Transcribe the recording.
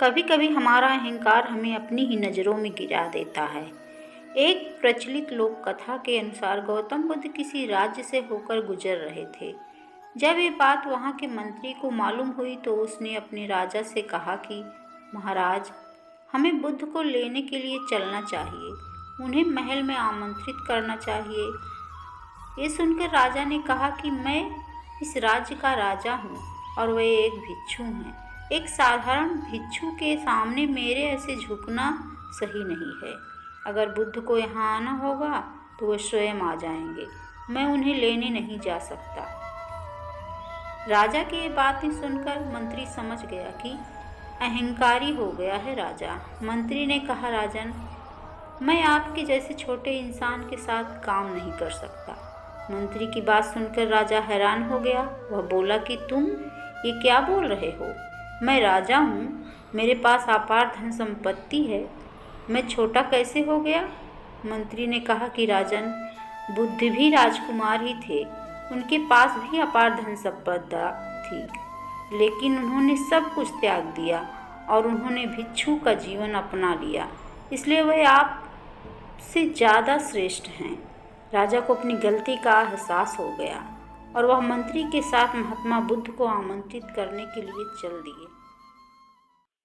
कभी कभी हमारा अहंकार हमें अपनी ही नज़रों में गिरा देता है। एक प्रचलित लोक कथा के अनुसार गौतम बुद्ध किसी राज्य से होकर गुजर रहे थे। जब ये बात वहाँ के मंत्री को मालूम हुई तो उसने अपने राजा से कहा कि महाराज, हमें बुद्ध को लेने के लिए चलना चाहिए, उन्हें महल में आमंत्रित करना चाहिए। ये सुनकर राजा ने कहा कि मैं इस राज्य का राजा हूँ और वे एक भिक्षु हैं। एक साधारण भिक्षु के सामने मेरे ऐसे झुकना सही नहीं है। अगर बुद्ध को यहाँ आना होगा तो वे स्वयं आ जाएंगे, मैं उन्हें लेने नहीं जा सकता। राजा की ये बातें सुनकर मंत्री समझ गया कि अहंकारी हो गया है राजा। मंत्री ने कहा, राजन, मैं आपके जैसे छोटे इंसान के साथ काम नहीं कर सकता। मंत्री की बात सुनकर राजा हैरान हो गया। वह बोला कि तुम ये क्या बोल रहे हो? मैं राजा हूँ, मेरे पास अपार धन संपत्ति है, मैं छोटा कैसे हो गया? मंत्री ने कहा कि राजन, बुद्ध भी राजकुमार ही थे, उनके पास भी अपार धन संपदा थी, लेकिन उन्होंने सब कुछ त्याग दिया और उन्होंने भिक्षु का जीवन अपना लिया, इसलिए वे आपसे ज़्यादा श्रेष्ठ हैं। राजा को अपनी गलती का एहसास हो गया और वह मंत्री के साथ महात्मा बुद्ध को आमंत्रित करने के लिए चल दिए।